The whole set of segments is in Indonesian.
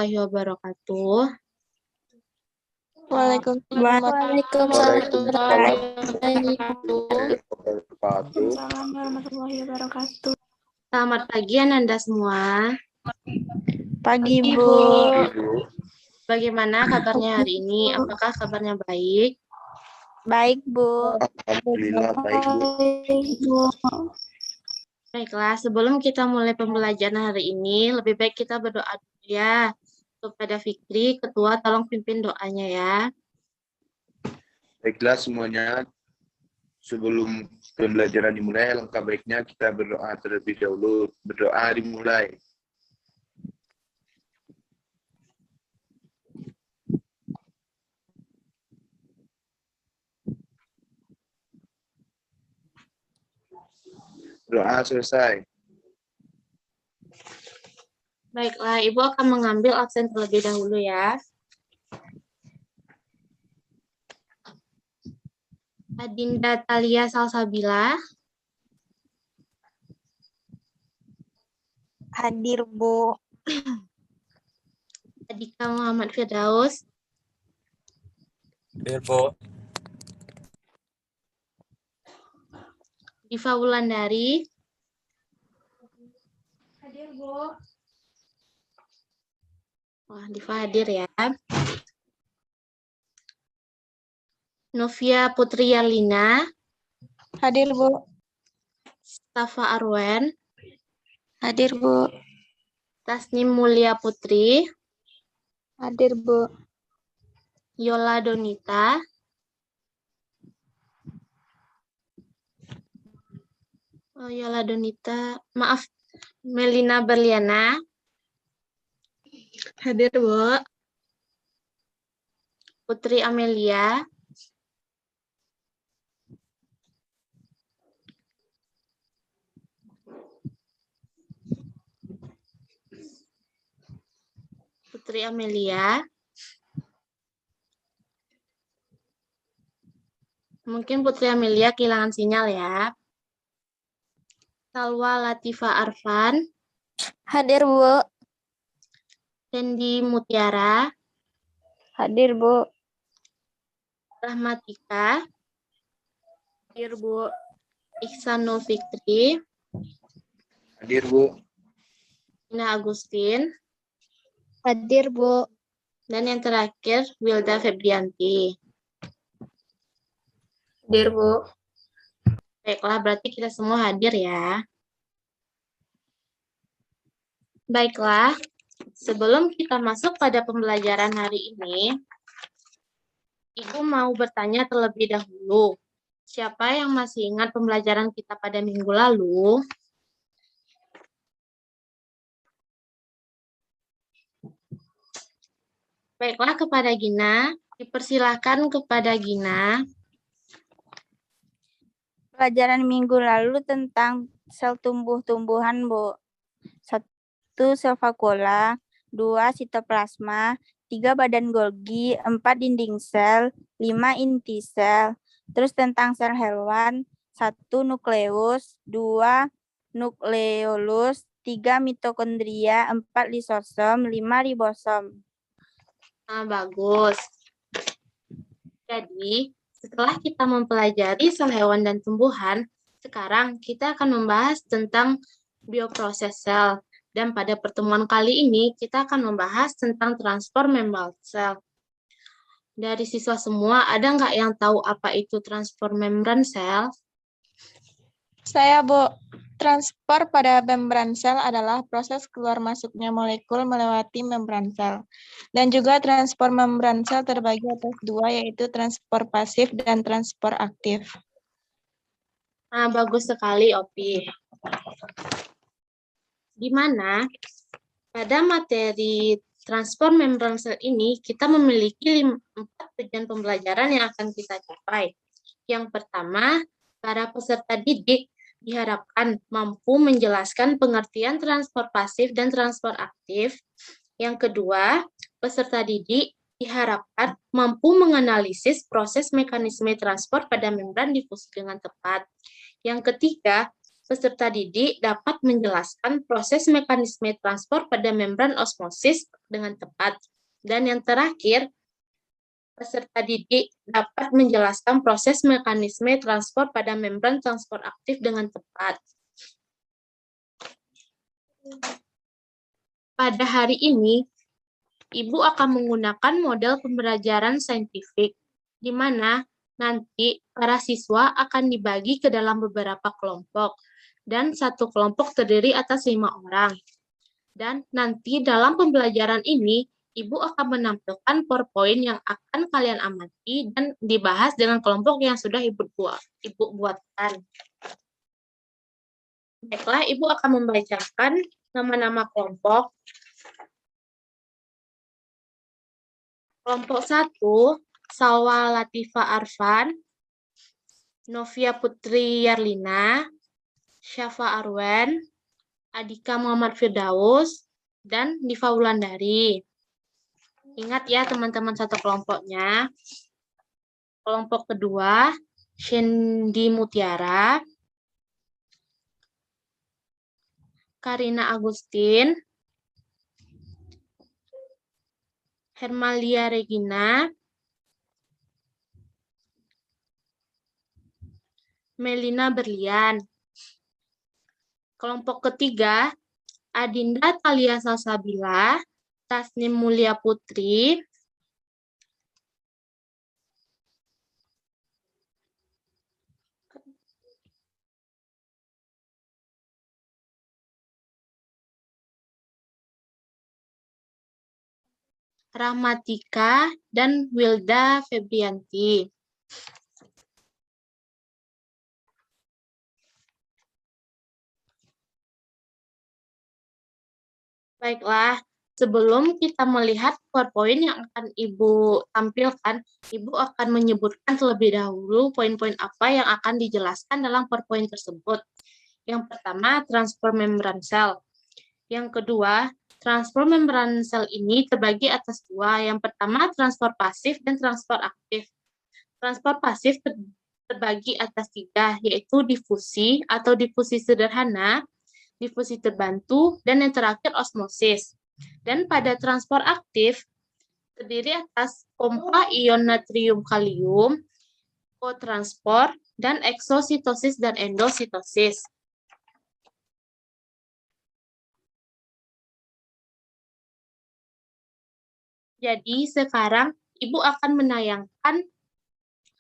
warahmatullahi wabarakatuh. Waalaikumsalam warahmatullahi wabarakatuh. Selamat pagi Ananda semua. Pagi, Bu. Bagaimana kabarnya hari ini? Apakah kabarnya baik? Baik, Bu. Alhamdulillah baik, Bu. Baiklah, sebelum kita mulai pembelajaran hari ini, lebih baik kita berdoa dulu ya. Kepada Fikri, Ketua, tolong pimpin doanya ya. Baiklah semuanya, sebelum pembelajaran dimulai, alangkah baiknya kita berdoa terlebih dahulu. Berdoa dimulai. Doa selesai. Baiklah, Ibu akan mengambil absen terlebih dahulu ya. Adinda Talia Salsabila. Hadir, Bu. Adika Muhammad Firdaus. Hadir, Bu. Diva Wulandari. Hadir, Bu. Wah, Diva hadir ya. Novia Putri Yalina. Hadir, Bu. Stafa Arwen. Hadir, Bu. Tasnim Mulia Putri. Hadir, Bu. Yola Donita. Oh, Yola Donita. Maaf, Melina Berliana. Hadir, Bu. Putri Amelia. Putri Amelia. Mungkin Putri Amelia kehilangan sinyal ya. Salwa Latifa Arfan. Hadir, Bu. Dendi Mutiara. Hadir, Bu. Rahmatika. Hadir, Bu. Ihsanul Fikri. Hadir, Bu. Ina Agustin. Hadir, Bu. Dan yang terakhir, Wilda Febrianti. Hadir, Bu. Baiklah, berarti kita semua hadir ya. Baiklah, sebelum kita masuk pada pembelajaran hari ini, Ibu mau bertanya terlebih dahulu. Siapa yang masih ingat pembelajaran kita pada minggu lalu? Baiklah, kepada Gina, dipersilakan kepada Gina. Pelajaran minggu lalu tentang sel tumbuh-tumbuhan, Bu. 1. Sel vakuola, 2. Sitoplasma, 3. Badan Golgi, 4. Dinding sel, 5. Inti sel. Terus tentang sel hewan, 1. Nukleus, 2. Nukleolus, 3. Mitokondria, 4. Lisosom, 5. Ribosom. Nah, bagus. Jadi, setelah kita mempelajari sel hewan dan tumbuhan, sekarang kita akan membahas tentang bioproses sel. Dan pada pertemuan kali ini, kita akan membahas tentang transport membran sel. Dari siswa semua, ada nggak yang tahu apa itu transport membran sel? Saya, Bu. Transport pada membran sel adalah proses keluar masuknya molekul melewati membran sel. Dan juga transport membran sel terbagi atas 2, yaitu transport pasif dan transport aktif. Nah, bagus sekali, Opi. Di mana pada materi transport membran sel ini, kita memiliki 4 tujuan pembelajaran yang akan kita capai. Yang pertama, para peserta didik diharapkan mampu menjelaskan pengertian transport pasif dan transport aktif. Yang kedua, peserta didik diharapkan mampu menganalisis proses mekanisme transport pada membran difusi dengan tepat. Yang ketiga, peserta didik dapat menjelaskan proses mekanisme transport pada membran osmosis dengan tepat. Dan yang terakhir, peserta didik dapat menjelaskan proses mekanisme transport pada membran transport aktif dengan tepat. Pada hari ini, Ibu akan menggunakan model pembelajaran saintifik, di mana nanti para siswa akan dibagi ke dalam beberapa kelompok, dan satu kelompok terdiri atas 5 orang. Dan nanti dalam pembelajaran ini, Ibu akan menampilkan PowerPoint yang akan kalian amati dan dibahas dengan kelompok yang sudah Ibu buatkan. Baiklah, Ibu akan membacakan nama-nama kelompok. Kelompok 1, Salwa Latifa Arfan, Novia Putri Yarlina, Syafa Arwen, Adika Muhammad Firdaus, dan Diva Wulandari. Ingat ya teman-teman satu kelompoknya. Kelompok kedua, Shendi Mutiara, Karina Agustin, Hermalia Regina, Melina Berlian. Kelompok ketiga, Adinda Talia Salsabila, Tasnim Mulia Putri, Rahmatika, dan Wilda Febrianti. Baiklah, sebelum kita melihat PowerPoint yang akan Ibu tampilkan, Ibu akan menyebutkan terlebih dahulu poin-poin apa yang akan dijelaskan dalam PowerPoint tersebut. Yang pertama, transfer membran sel. Yang kedua, transfer membran sel ini terbagi atas dua. Yang pertama, transfer pasif dan transfer aktif. Transfer pasif terbagi atas tiga, yaitu difusi atau difusi sederhana, difusi terbantu, dan yang terakhir osmosis. Dan pada transfer aktif, terdiri atas pompa ion natrium kalium, kotransport, dan eksositosis dan endositosis. Jadi sekarang Ibu akan menayangkan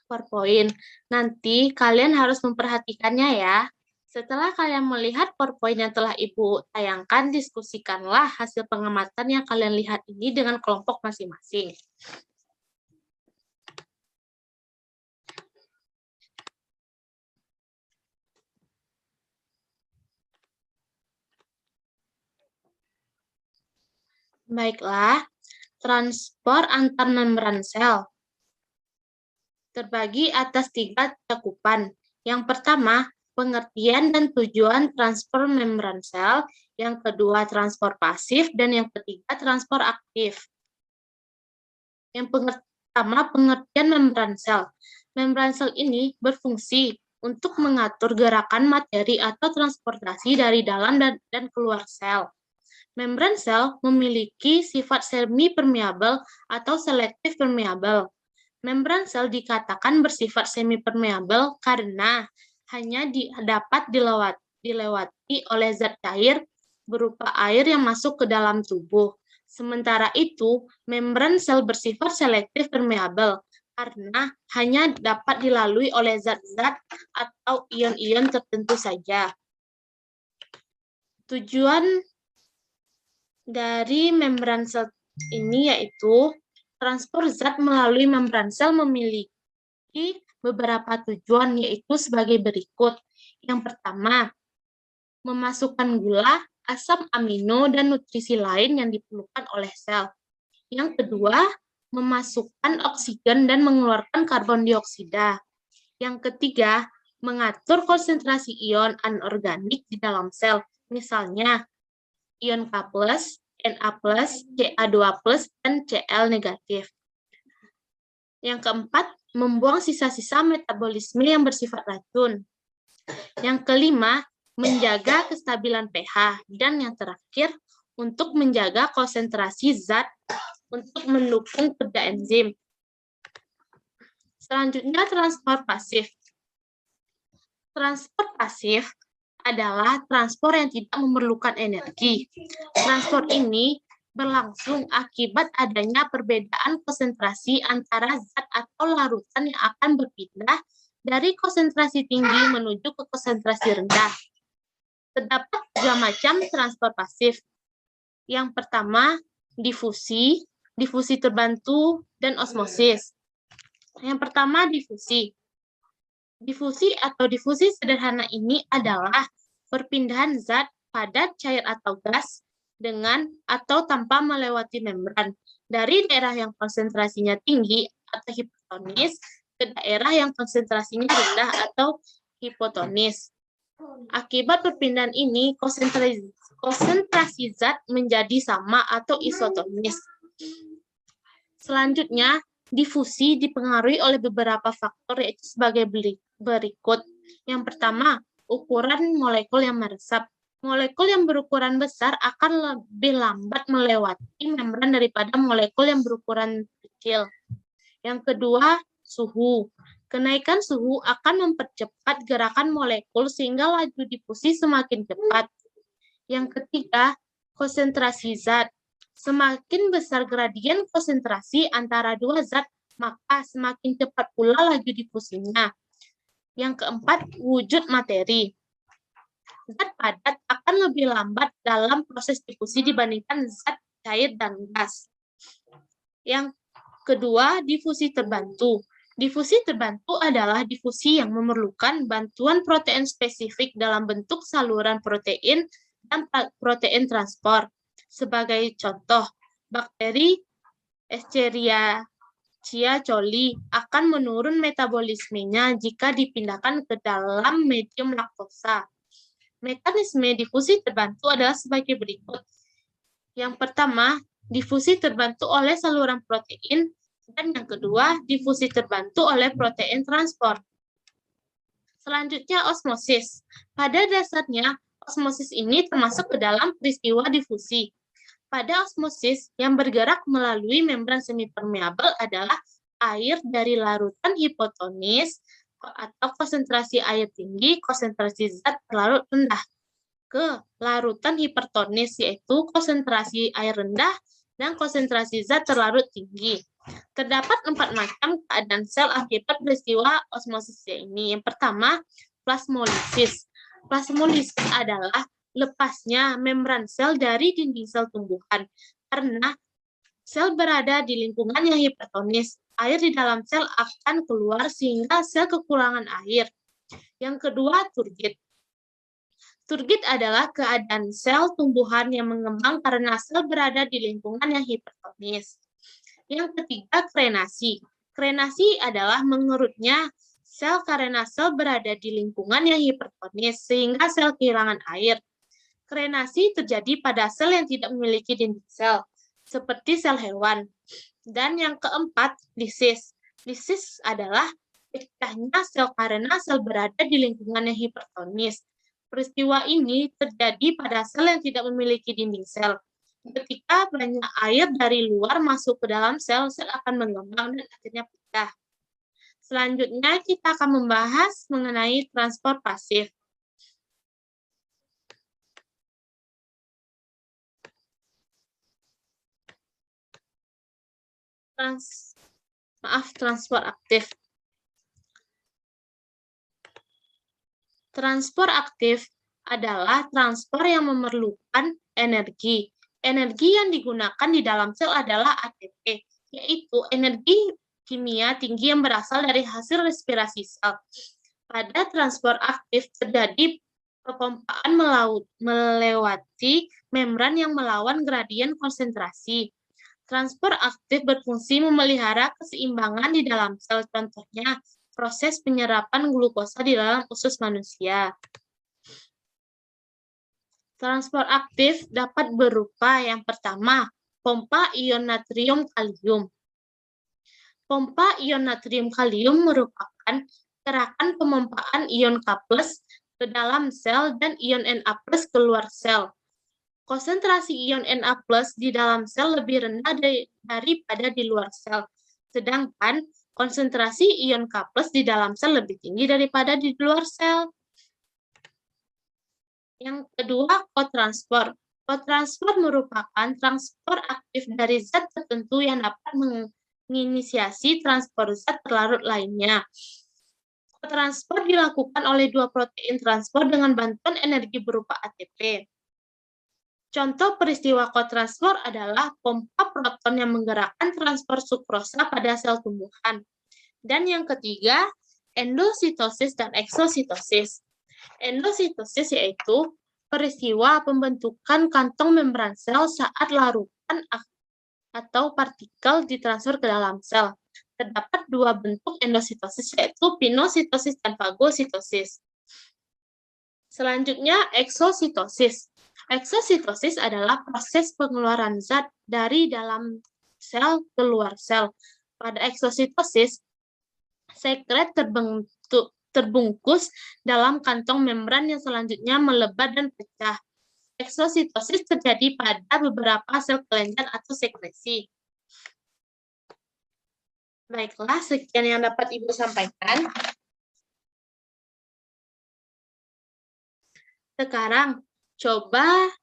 PowerPoint. Nanti kalian harus memperhatikannya ya. Setelah kalian melihat PowerPoint yang telah Ibu tayangkan, diskusikanlah hasil pengamatan yang kalian lihat ini dengan kelompok masing-masing. Baiklah, transport antar membran sel terbagi atas 3 cakupan. Yang pertama, pengertian dan tujuan transfer membran sel. Yang kedua, transfer pasif. Dan yang ketiga, transfer aktif. Yang pertama, pengertian membran sel. Membran sel ini berfungsi untuk mengatur gerakan materi atau transportasi dari dalam dan keluar sel. Membran sel memiliki sifat semi-permeabel atau selektif permeabel. Membran sel dikatakan bersifat semi-permeabel karena hanya dapat dilewati oleh zat cair berupa air yang masuk ke dalam tubuh. Sementara itu, membran sel bersifat selektif permeabel karena hanya dapat dilalui oleh zat-zat atau ion-ion tertentu saja. Tujuan dari membran sel ini yaitu transport zat melalui membran sel memiliki beberapa tujuan, yaitu sebagai berikut. Yang pertama, memasukkan gula, asam amino, dan nutrisi lain yang diperlukan oleh sel. Yang kedua, memasukkan oksigen dan mengeluarkan karbon dioksida. Yang ketiga, mengatur konsentrasi ion anorganik di dalam sel, misalnya ion K+, Na+, Ca2+, dan Cl negatif. Yang keempat, membuang sisa-sisa metabolisme yang bersifat racun. Yang kelima, menjaga kestabilan pH, dan yang terakhir, untuk menjaga konsentrasi zat untuk mendukung kerja enzim. Selanjutnya, transport pasif. Transport pasif adalah transport yang tidak memerlukan energi. Transport ini berlangsung akibat adanya perbedaan konsentrasi antara zat atau larutan yang akan berpindah dari konsentrasi tinggi menuju ke konsentrasi rendah. Terdapat 3 macam transport pasif. Yang pertama, difusi, difusi terbantu, dan osmosis. Yang pertama, difusi. Difusi atau difusi sederhana ini adalah perpindahan zat, padat, cair, atau gas dengan atau tanpa melewati membran dari daerah yang konsentrasinya tinggi atau hipertonis ke daerah yang konsentrasinya rendah atau hipotonis. Akibat perpindahan ini, konsentrasi zat menjadi sama atau isotonis. Selanjutnya, difusi dipengaruhi oleh beberapa faktor, yaitu sebagai berikut. Yang pertama, ukuran molekul yang meresap. Molekul yang berukuran besar akan lebih lambat melewati membran daripada molekul yang berukuran kecil. Yang kedua, suhu. Kenaikan suhu akan mempercepat gerakan molekul sehingga laju difusi semakin cepat. Yang ketiga, konsentrasi zat. Semakin besar gradien konsentrasi antara dua zat, maka semakin cepat pula laju difusinya. Yang keempat, wujud materi. Zat padat akan lebih lambat dalam proses difusi dibandingkan zat cair dan gas. Yang kedua, difusi terbantu. Difusi terbantu adalah difusi yang memerlukan bantuan protein spesifik dalam bentuk saluran protein dan protein transport. Sebagai contoh, bakteri Escherichia coli akan menurun metabolismenya jika dipindahkan ke dalam medium laktosa. Mekanisme difusi terbantu adalah sebagai berikut. Yang pertama, difusi terbantu oleh saluran protein, dan yang kedua, difusi terbantu oleh protein transport. Selanjutnya, osmosis. Pada dasarnya, osmosis ini termasuk ke dalam peristiwa difusi. Pada osmosis, yang bergerak melalui membran semipermeabel adalah air dari larutan hipotonis atau konsentrasi air tinggi, konsentrasi zat terlarut rendah, ke larutan hipertonis, yaitu konsentrasi air rendah dan konsentrasi zat terlarut tinggi. Terdapat 4 macam keadaan sel akibat peristiwa osmosis ini. Yang pertama, plasmolisis. Plasmolisis adalah lepasnya membran sel dari dinding sel tumbuhan karena sel berada di lingkungan yang hipertonis. Air di dalam sel akan keluar sehingga sel kekurangan air. Yang kedua, turgid. Turgid adalah keadaan sel tumbuhan yang mengembang karena sel berada di lingkungan yang hipertonis. Yang ketiga, krenasi. Krenasi adalah mengerutnya sel karena sel berada di lingkungan yang hipertonis sehingga sel kehilangan air. Krenasi terjadi pada sel yang tidak memiliki dinding sel, seperti sel hewan. Dan yang keempat, lisis. Lisis adalah pecahnya sel karena sel berada di lingkungan yang hipertonis. Peristiwa ini terjadi pada sel yang tidak memiliki dinding sel. Ketika banyak air dari luar masuk ke dalam sel, sel akan mengembang dan akhirnya pecah. Selanjutnya, kita akan membahas mengenai transport pasif. Transport aktif. Transport aktif adalah transport yang memerlukan energi. Energi yang digunakan di dalam sel adalah ATP, yaitu energi kimia tinggi yang berasal dari hasil respirasi sel. Pada transport aktif terjadi perpompaan melewati membran yang melawan gradien konsentrasi. Transport aktif berfungsi memelihara keseimbangan di dalam sel, contohnya proses penyerapan glukosa di dalam usus manusia. Transport aktif dapat berupa yang pertama, pompa ion natrium kalium. Pompa ion natrium kalium merupakan gerakan pemompaan ion K+ ke dalam sel dan ion Na+ keluar sel. Konsentrasi ion Na+ di dalam sel lebih rendah daripada di luar sel. Sedangkan konsentrasi ion K+ di dalam sel lebih tinggi daripada di luar sel. Yang kedua, kotransport. Kotransport merupakan transport aktif dari zat tertentu yang dapat menginisiasi transport zat terlarut lainnya. Kotransport dilakukan oleh dua protein transport dengan bantuan energi berupa ATP. Contoh peristiwa kotransport adalah pompa proton yang menggerakkan transport sukrosa pada sel tumbuhan. Dan yang ketiga, endositosis dan eksositosis. Endositosis yaitu peristiwa pembentukan kantong membran sel saat larutan atau partikel ditransfer ke dalam sel. Terdapat dua bentuk endositosis, yaitu pinositosis dan fagositosis. Selanjutnya, eksositosis. Eksositosis adalah proses pengeluaran zat dari dalam sel ke luar sel. Pada eksositosis, sekret terbungkus dalam kantong membran yang selanjutnya melebar dan pecah. Eksositosis terjadi pada beberapa sel kelenjar atau sekresi. Baiklah, sekian yang dapat Ibu sampaikan. Sekarang, coba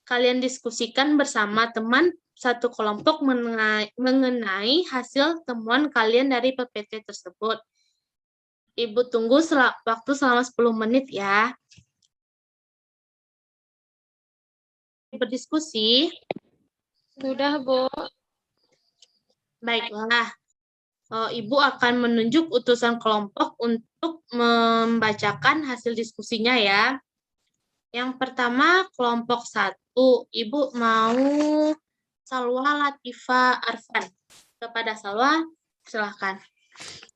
kalian diskusikan bersama teman satu kelompok mengenai hasil temuan kalian dari PPT tersebut. Ibu tunggu waktu selama 10 menit ya. Berdiskusi. Sudah, Bu. Baiklah. Ibu akan menunjuk utusan kelompok untuk membacakan hasil diskusinya ya. Yang pertama, kelompok 1. Ibu mau Salwa Latifa Arfan. Kepada Salwa, silakan.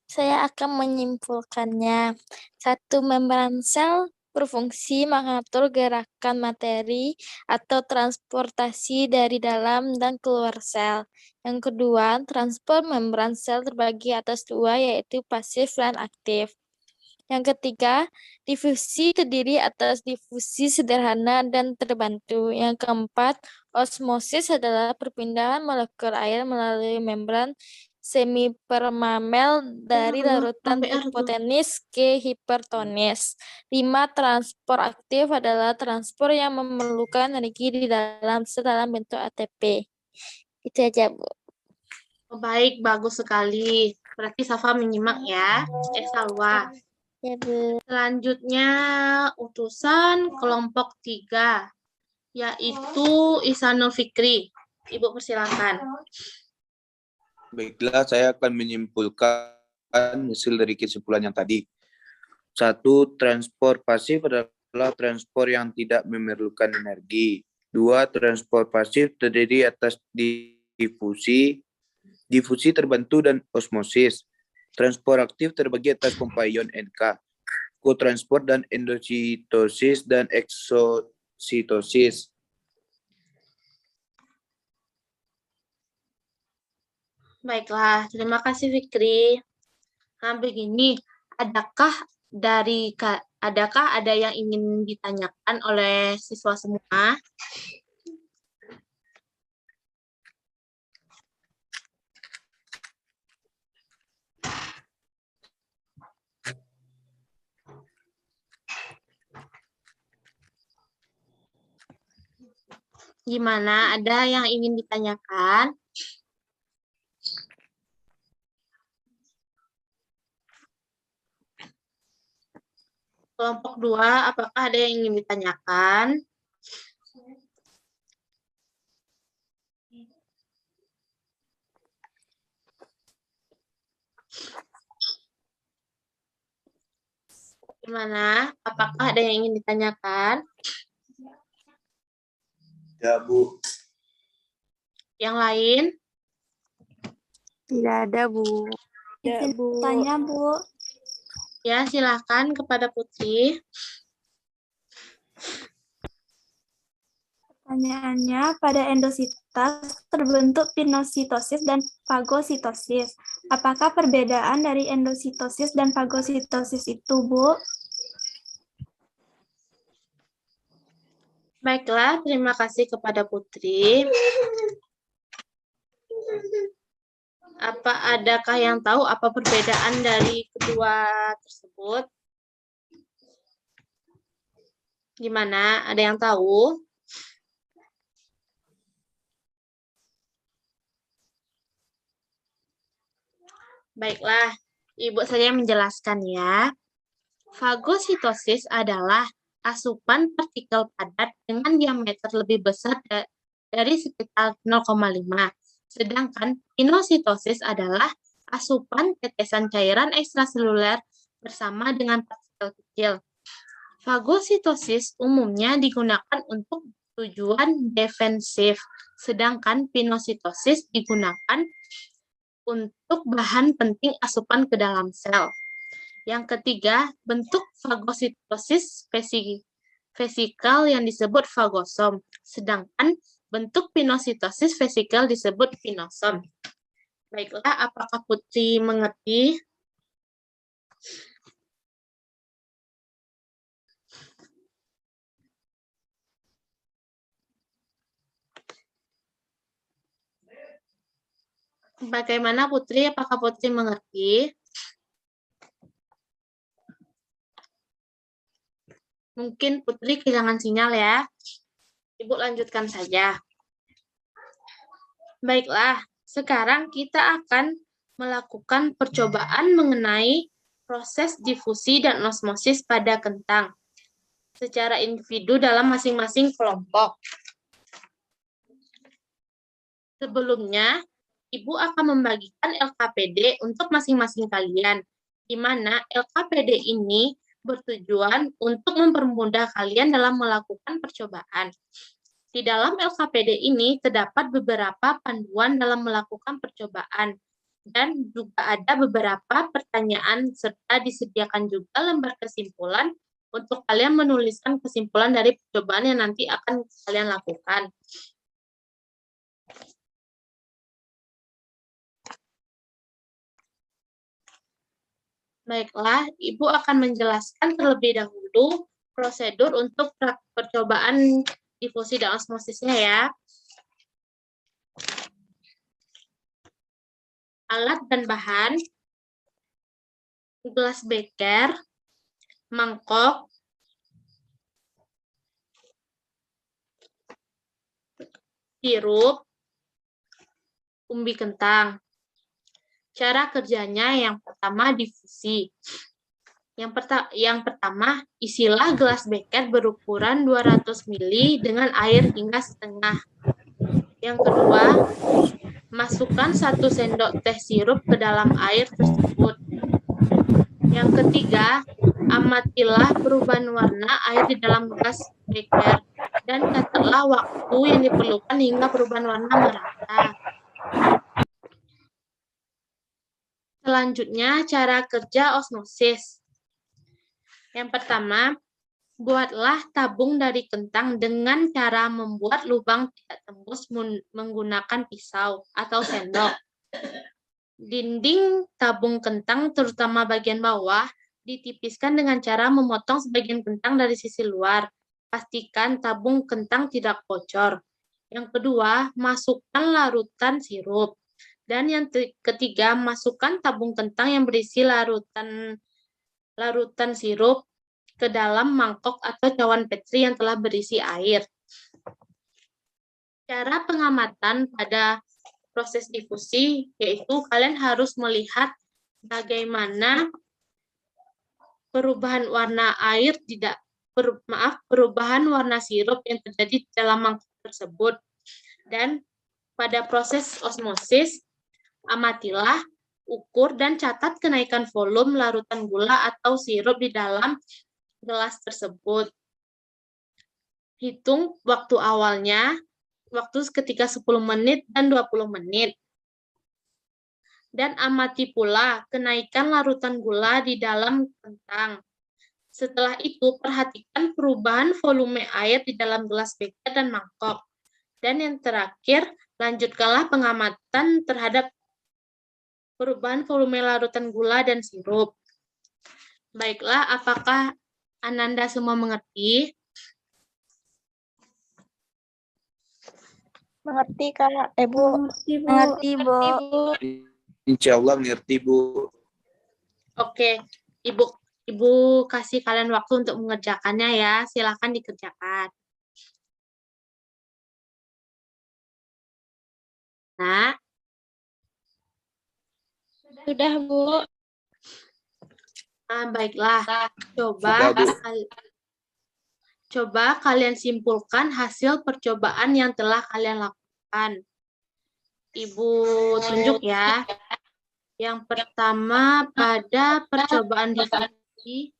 Saya akan menyimpulkannya. 1. Membran sel berfungsi mengatur gerakan materi atau transportasi dari dalam dan keluar sel. Yang kedua, transport membran sel terbagi atas dua, yaitu pasif dan aktif. Yang ketiga, difusi terdiri atas difusi sederhana dan terbantu. Yang keempat, osmosis adalah perpindahan molekul air melalui membran semipermamel dari larutan hipotenis ke hipertonis. 5. Transport aktif adalah transport yang memerlukan energi di dalam sel dalam bentuk ATP. Itu aja, Bu. Baik, bagus sekali. Berarti Safa menyimak ya. Salwa. Ya, Bu. Selanjutnya, utusan kelompok 3, yaitu Ihsanul Fikri. Ibu persilakan. Baiklah, saya akan menyimpulkan hasil dari kesimpulan yang tadi. 1. Transport pasif adalah transport yang tidak memerlukan energi. 2. Transport pasif terdiri atas difusi terbantu dan osmosis. Transport aktif terbagi atas pompa ion NK, kotransport dan endositosis dan eksositosis. Baiklah, terima kasih Fikri. Nah, begini, adakah ada yang ingin ditanyakan oleh siswa semua? Gimana? Ada yang ingin ditanyakan? Kelompok 2, apakah ada yang ingin ditanyakan? Gimana? Apakah ada yang ingin ditanyakan? Ya, Bu. Yang lain? Tidak ada, Bu. Ya, Bu. Tanya, Bu. Ya, silakan kepada Putri. Pertanyaannya, pada atas terbentuk pinositosis dan fagositosis. Apakah perbedaan dari endositosis dan fagositosis itu, Bu? Baiklah, terima kasih kepada Putri. Adakah yang tahu apa perbedaan dari kedua tersebut? Gimana? Ada yang tahu? Baiklah, Ibu saja yang menjelaskan ya. Fagositosis adalah asupan partikel padat dengan diameter lebih besar dari sekitar 0,5. Sedangkan pinositosis adalah asupan tetesan cairan ekstraseluler bersama dengan partikel kecil. Fagositosis umumnya digunakan untuk tujuan defensif, sedangkan pinositosis digunakan untuk bahan penting asupan ke dalam sel. Yang ketiga, bentuk fagositosis vesikal yang disebut fagosom, sedangkan bentuk pinositosis vesikal disebut pinosom. Baiklah, apakah Putri mengerti? Bagaimana Putri? Apakah Putri mengerti? Mungkin Putri kehilangan sinyal ya. Ibu lanjutkan saja. Baiklah, sekarang kita akan melakukan percobaan mengenai proses difusi dan osmosis pada kentang secara individu dalam masing-masing kelompok. Sebelumnya, Ibu akan membagikan LKPD untuk masing-masing kalian, di mana LKPD ini bertujuan untuk mempermudah kalian dalam melakukan percobaan. Di dalam LKPD ini terdapat beberapa panduan dalam melakukan percobaan, dan juga ada beberapa pertanyaan, serta disediakan juga lembar kesimpulan untuk kalian menuliskan kesimpulan dari percobaan yang nanti akan kalian lakukan. Baiklah, Ibu akan menjelaskan terlebih dahulu prosedur untuk percobaan difusi dan osmosisnya ya. Alat dan bahan, gelas beker, mangkok, sirup, umbi kentang. Cara kerjanya yang pertama difusi. Yang pertama, isilah gelas beker berukuran 200 ml dengan air hingga setengah. Yang kedua, masukkan 1 sendok teh sirup ke dalam air tersebut. Yang ketiga, amatilah perubahan warna air di dalam gelas beker dan catatlah waktu yang diperlukan hingga perubahan warna merata. Selanjutnya, cara kerja osmosis. Yang pertama, buatlah tabung dari kentang dengan cara membuat lubang tidak tembus menggunakan pisau atau sendok. Dinding tabung kentang, terutama bagian bawah, ditipiskan dengan cara memotong sebagian kentang dari sisi luar. Pastikan tabung kentang tidak bocor. Yang kedua, masukkan larutan sirup. Dan yang ketiga, masukkan tabung kentang yang berisi larutan sirup ke dalam mangkok atau cawan petri yang telah berisi air. Cara pengamatan pada proses difusi yaitu kalian harus melihat bagaimana perubahan warna air perubahan warna sirup yang terjadi di dalam mangkok tersebut. Dan pada proses osmosis, amatilah, ukur, dan catat kenaikan volume larutan gula atau sirup di dalam gelas tersebut. Hitung waktu awalnya, waktu ketika 10 menit dan 20 menit. Dan amati pula kenaikan larutan gula di dalam kentang. Setelah itu, perhatikan perubahan volume air di dalam gelas beker dan mangkok. Dan yang terakhir, Lanjutkanlah pengamatan terhadap perubahan volume larutan gula dan sirup. Baiklah, apakah Ananda semua mengerti? Mengerti, Kak. Bu. Mengerti, Bu. Mengerti, Bu. Insya Allah mengerti, Bu. Oke, Ibu kasih kalian waktu untuk mengerjakannya ya. Silakan dikerjakan. Nah, Sudah, Bu. baiklah. Sudah, Bu. Coba kalian simpulkan hasil percobaan yang telah kalian lakukan. Ibu tunjuk ya. Yang pertama pada percobaan difusi.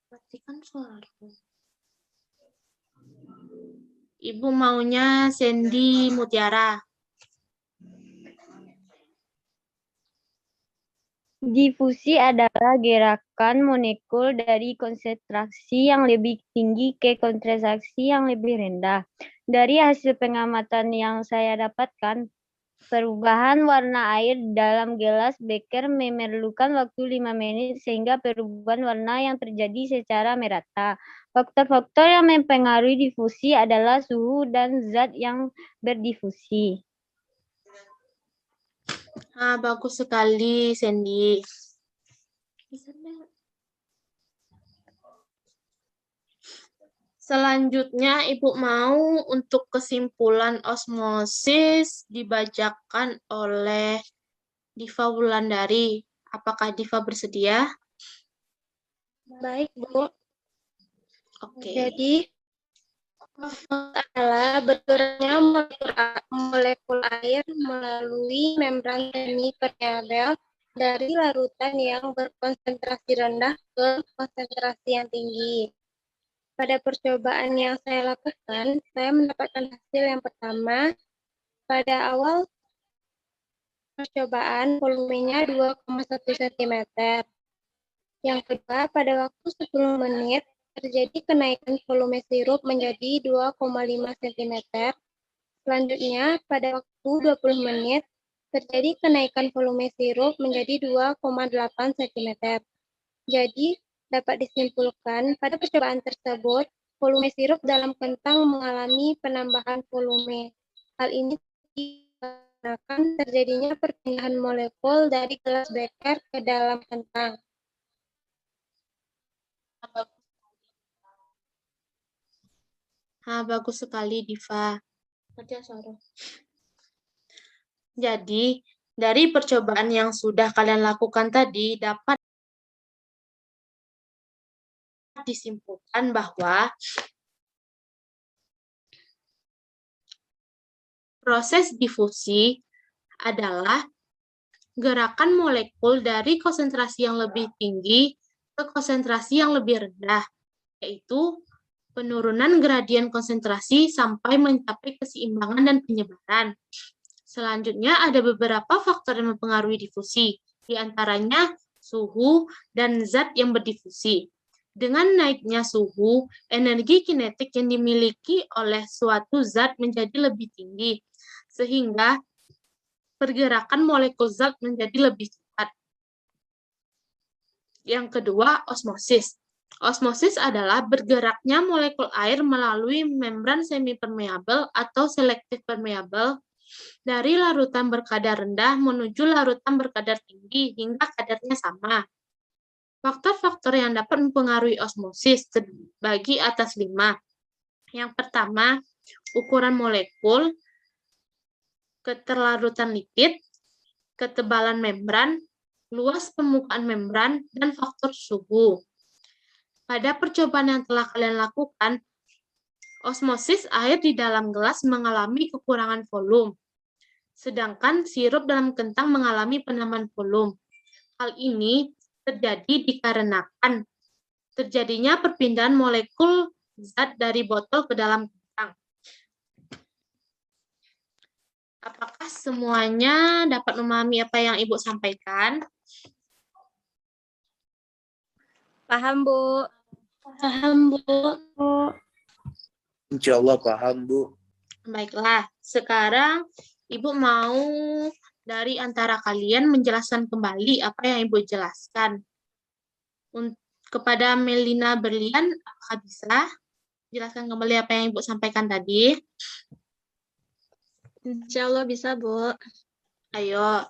Matikan suara. Ibu maunya Sandy Mutiara. Difusi adalah gerakan molekul dari konsentrasi yang lebih tinggi ke konsentrasi yang lebih rendah. Dari hasil pengamatan yang saya dapatkan, perubahan warna air dalam gelas beker memerlukan waktu 5 menit sehingga perubahan warna yang terjadi secara merata. Faktor-faktor yang mempengaruhi difusi adalah suhu dan zat yang berdifusi. Bagus sekali, Sandy. Selanjutnya, Ibu mau untuk kesimpulan osmosis dibacakan oleh Diva Wulandari. Apakah Diva bersedia? Baik, Bu. Oke. Jadi, adalah bergeraknya molekul air melalui membran semi permeabel dari larutan yang berkonsentrasi rendah ke konsentrasi yang tinggi. Pada percobaan yang saya lakukan, saya mendapatkan hasil yang pertama. Pada awal percobaan, volumenya 2,1 cm. Yang kedua, pada waktu 10 menit, terjadi kenaikan volume sirup menjadi 2,5 cm. Selanjutnya, pada waktu 20 menit, terjadi kenaikan volume sirup menjadi 2,8 cm. Jadi, dapat disimpulkan pada percobaan tersebut, volume sirup dalam kentang mengalami penambahan volume. Hal ini dikarenakan terjadinya perpindahan molekul dari gelas beker ke dalam kentang. Bagus sekali, Diva. Jadi, dari percobaan yang sudah kalian lakukan tadi, dapat disimpulkan bahwa proses difusi adalah gerakan molekul dari konsentrasi yang lebih tinggi ke konsentrasi yang lebih rendah, yaitu penurunan gradien konsentrasi sampai mencapai keseimbangan dan penyebaran. Selanjutnya ada beberapa faktor yang mempengaruhi difusi, di antaranya suhu dan zat yang berdifusi. Dengan naiknya suhu, energi kinetik yang dimiliki oleh suatu zat menjadi lebih tinggi, sehingga pergerakan molekul zat menjadi lebih cepat. Yang kedua, osmosis. Osmosis adalah bergeraknya molekul air melalui membran semipermeabel atau selektif permeabel dari larutan berkadar rendah menuju larutan berkadar tinggi hingga kadarnya sama. Faktor-faktor yang dapat mempengaruhi osmosis terbagi atas 5. Yang pertama, ukuran molekul, keterlarutan lipid, ketebalan membran, luas permukaan membran, dan faktor suhu. Pada percobaan yang telah kalian lakukan, osmosis air di dalam gelas mengalami kekurangan volume, sedangkan sirup dalam kentang mengalami penambahan volume. Hal ini terjadi dikarenakan terjadinya perpindahan molekul zat dari botol ke dalam kentang. Apakah semuanya dapat memahami apa yang Ibu sampaikan? Paham, Bu. Paham, Bu. Insya Allah paham, Bu. Baiklah, sekarang Ibu mau dari antara kalian menjelaskan kembali apa yang Ibu jelaskan. Kepada Melina Berlian, apakah bisa jelaskan kembali apa yang Ibu sampaikan tadi? Insya Allah bisa, Bu. Ayo.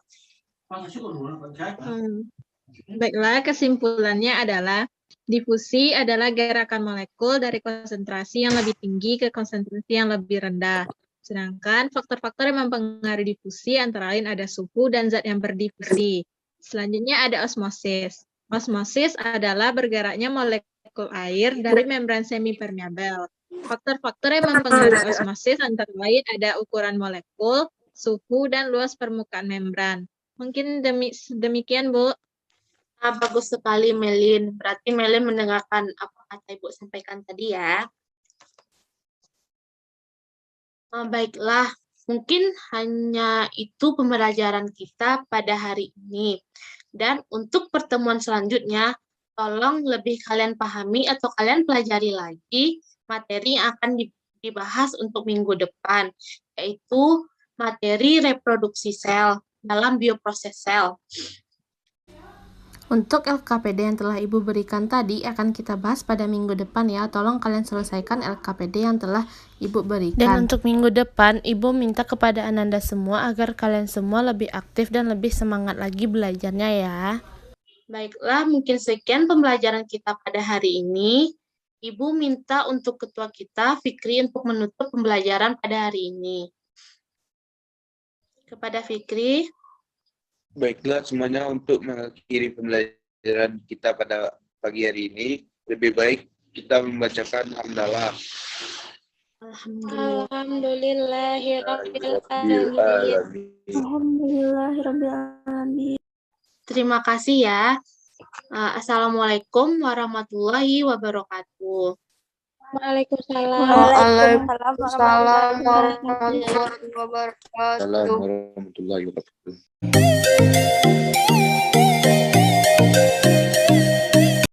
Baiklah, kesimpulannya adalah difusi adalah gerakan molekul dari konsentrasi yang lebih tinggi ke konsentrasi yang lebih rendah. Sedangkan faktor-faktor yang mempengaruhi difusi antara lain ada suhu dan zat yang berdifusi. Selanjutnya ada osmosis. Osmosis adalah bergeraknya molekul air dari membran semipermeabel. Faktor-faktor yang mempengaruhi osmosis antara lain ada ukuran molekul, suhu, dan luas permukaan membran. Mungkin demikian, Bu. Bagus sekali, Melin. Berarti Melin mendengarkan apa kata Ibu sampaikan tadi ya. Baiklah, mungkin hanya itu pembelajaran kita pada hari ini. Dan untuk pertemuan selanjutnya, tolong lebih kalian pahami atau kalian pelajari lagi materi yang akan dibahas untuk minggu depan, yaitu materi reproduksi sel dalam bioproses sel. Untuk LKPD yang telah Ibu berikan tadi akan kita bahas pada minggu depan ya. Tolong kalian selesaikan LKPD yang telah Ibu berikan. Dan untuk minggu depan, Ibu minta kepada Ananda semua agar kalian semua lebih aktif dan lebih semangat lagi belajarnya ya. Baiklah, mungkin sekian pembelajaran kita pada hari ini. Ibu minta untuk ketua kita, Fikri, untuk menutup pembelajaran pada hari ini. Kepada Fikri. Baiklah semuanya, untuk mengakhiri pembelajaran kita pada pagi hari ini, lebih baik kita membacakan hamdalah. Alhamdulillahirrahmanirrahim. Terima kasih ya. Assalamualaikum warahmatullahi wabarakatuh. Waalaikumsalam. Waalaikumsalam warahmatullahi wabarakatuh. Assalamualaikum warahmatullahi wabarakatuh.